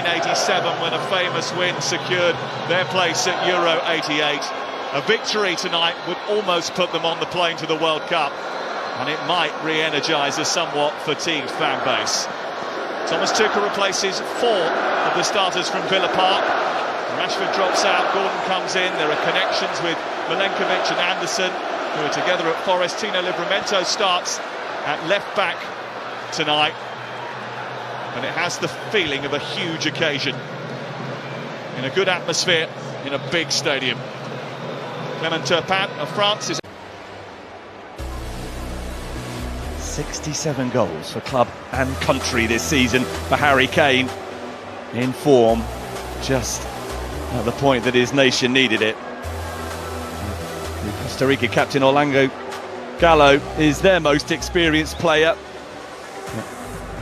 1987 when a famous win secured their place at Euro 88. A victory tonight would almost put them on the plane to the World Cup, and it might re-energise a somewhat fatigued fan base. Thomas Tuchel replaces 4 of the starters from Villa Park. Rashford drops out, Gordon comes in. There are connections with Milenkovic and Anderson, who are together at Forest. Tino Livramento starts at left back tonight, and it has the feeling of a huge occasion in a good atmosphere in a big stadium. Clement Turpin of France is 67 goals for club and country this season for Harry Kane, in form just at the point that his nation needed it. The Costa Rica captain Orlando Gallo is their most experienced player.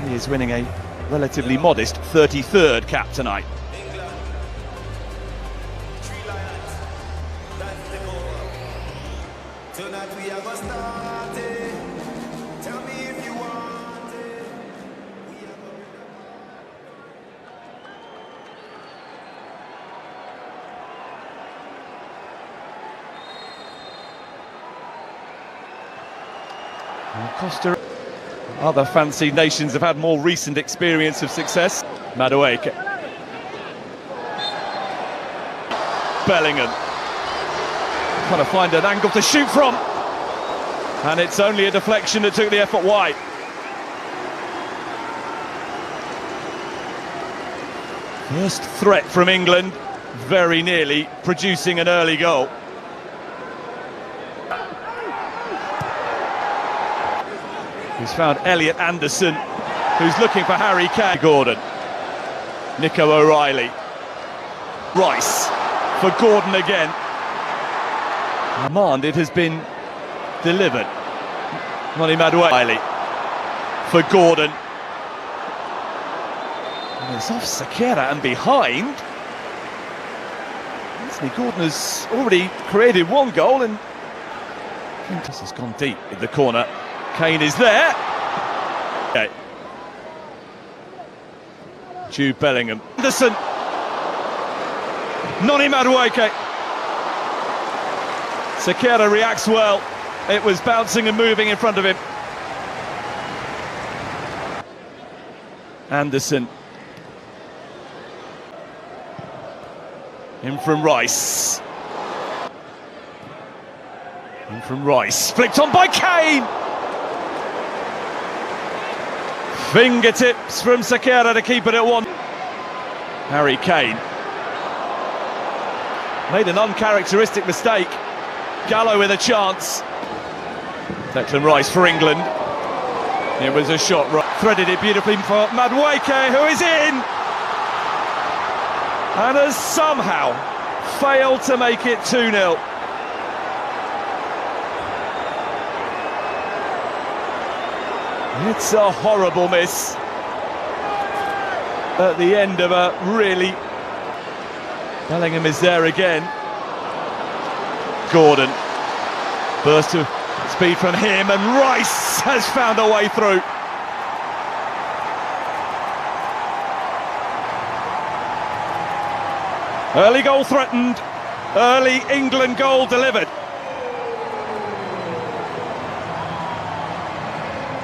He is winning a relatively modest 33rd cap tonight. Costa, other fancy nations have had more recent experience of success. Madueke, Bellingham, trying to find an angle to shoot from, and it's only a deflection that took the effort wide. First threat from England, very nearly producing an early goal. He's found Elliot Anderson, who's looking for Harry Kane. Gordon, Nico O'Reilly, Rice for Gordon again. Command, it has been delivered. Noni Madueke for Gordon. And it's off Sakera and behind. Anthony Gordon has already created 1 goal, and this has gone deep in the corner. Kane is there. Okay. Jude Bellingham. Anderson. Noni Madueke. Sakera reacts well. It was bouncing and moving in front of him. Anderson. In from Rice. In from Rice. Flicked on by Kane. Fingertips from Sakera to keep it at 1. Harry Kane made an uncharacteristic mistake. Gallo with a chance. Declan Rice for England. It was a shot, threaded it beautifully for Madueke, who is in and has somehow failed to make it 2-0. It's a horrible miss at the end of a really... Bellingham is there again. Gordon, burst of speed from him, and Rice has found a way through. Early goal threatened, early England goal delivered.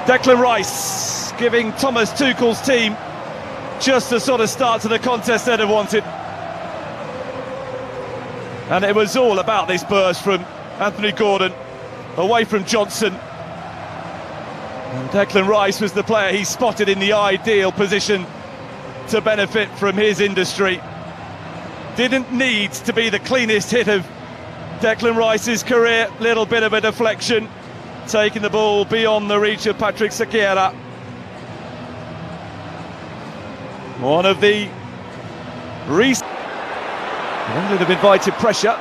Declan Rice giving Thomas Tuchel's team just the sort of start to the contest they'd have wanted. And it was all about this burst from Anthony Gordon, away from Johnson. And Declan Rice was the player he spotted in the ideal position to benefit from his industry. Didn't need to be the cleanest hit of Declan Rice's career, little bit of a deflection, taking the ball beyond the reach of Patrick Sakera. One of the recent... England have invited pressure.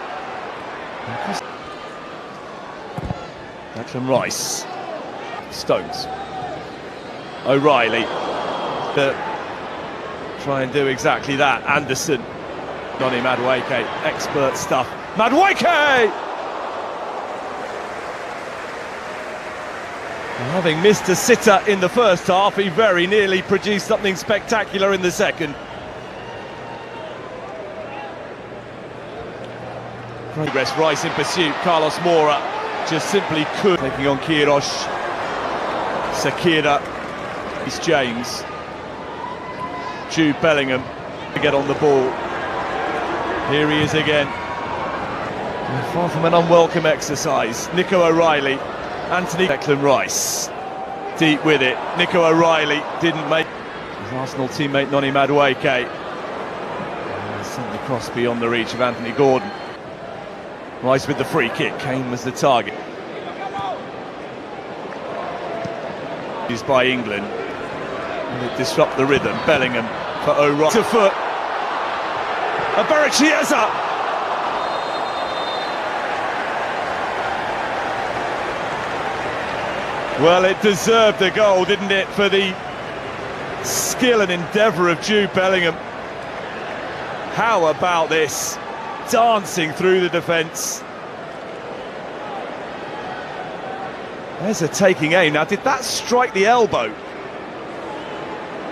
Declan Rice. Stones. O'Reilly. Try and do exactly that. Anderson. Noni Madueke. Expert stuff. Madueke! Having missed a sitter in the first half, he very nearly produced something spectacular in the second. Progress, Rice in pursuit, Carlos Mora just simply could. Taking on Queiroz, Sakira, it's James, Jude Bellingham to get on the ball. Here he is again. Far from an unwelcome exercise. Nico O'Reilly, Anthony, Declan Rice, deep with it. Nico O'Reilly didn't make his Arsenal teammate Noni Madueke. Sent the cross beyond the reach of Anthony Gordon. Rice with the free kick. Kane was the target. Used by England. And it disrupt the rhythm. Bellingham for O'Reilly. To foot. Chiesa. Well, it deserved the goal, didn't it, for the skill and endeavour of Jude Bellingham. How about this? Dancing through the defence. There's a taking aim. Now, did that strike the elbow?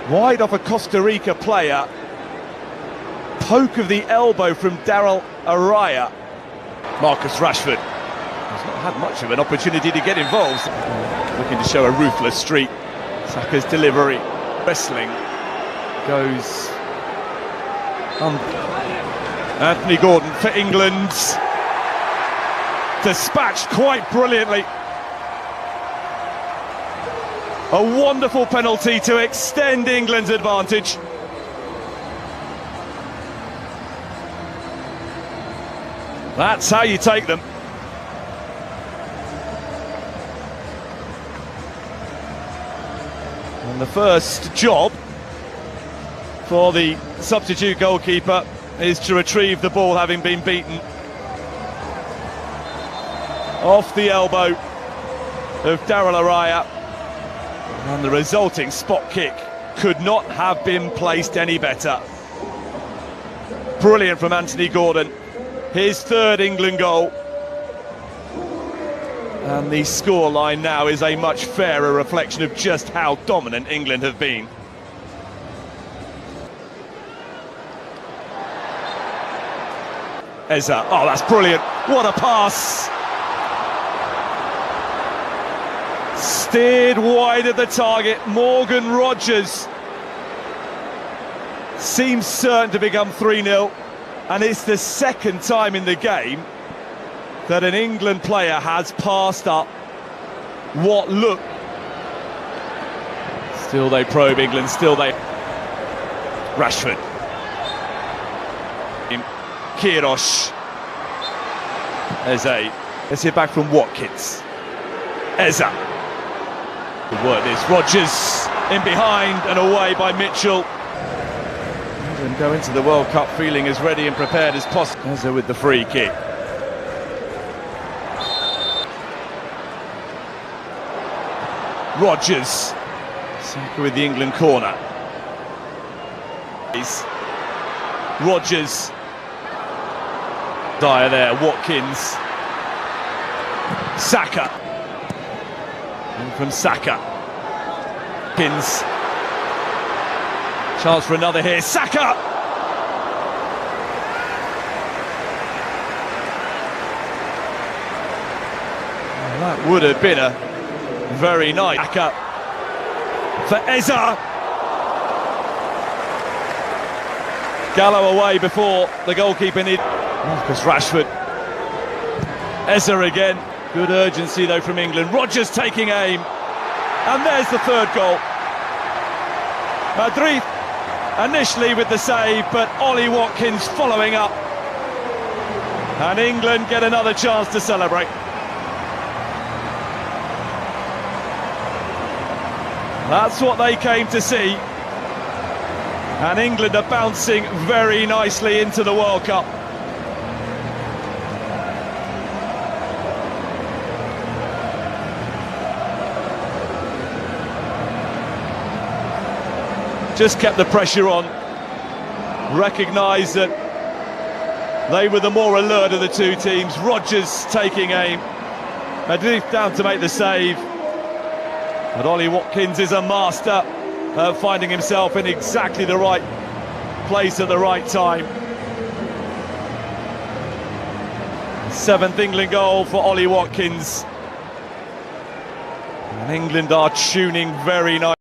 Wide off a Costa Rica player. Poke of the elbow from Daryl Araya. Marcus Rashford has not had much of an opportunity to get involved. Looking to show a ruthless streak. Saka's delivery. Wrestling goes Anthony Gordon for England. Dispatched quite brilliantly. A wonderful penalty to extend England's advantage. That's how you take them. And the first job for the substitute goalkeeper is to retrieve the ball having been beaten off the elbow of Daryl Araya, and the resulting spot kick could not have been placed any better. Brilliant from Anthony Gordon, his third England goal, and the scoreline now is a much fairer reflection of just how dominant England have been. Eza, oh, that's brilliant. What a pass. Steered wide of the target. Morgan Rogers seems certain to become 3-0, and it's the second time in the game that an England player has passed up what looked. Still they probe England, still they... Rashford. Queiroz. Eze. Let's hear back from Watkins. Eza. Good work this. Rogers in behind and away by Mitchell. England go into the World Cup feeling as ready and prepared as possible. Eza with the free kick. Rogers. Saka with the England corner. Rogers. Dyer there, Watkins. Saka. And from Saka. Watkins. Chance for another here. Saka! Well, that would have been a very nice Saka for Eza. Gallo away before the goalkeeper needed. Marcus Rashford. Eza again. Good urgency though from England. Rogers taking aim. And there's the third goal. Madrid initially with the save, but Ollie Watkins following up. And England get another chance to celebrate. That's what they came to see. And England are bouncing very nicely into the World Cup. Just kept the pressure on. Recognised that they were the more alert of the two teams. Rogers taking aim. Madrid down to make the save. But Ollie Watkins is a master of finding himself in exactly the right place at the right time. Seventh England goal for Ollie Watkins. And England are tuning very nice.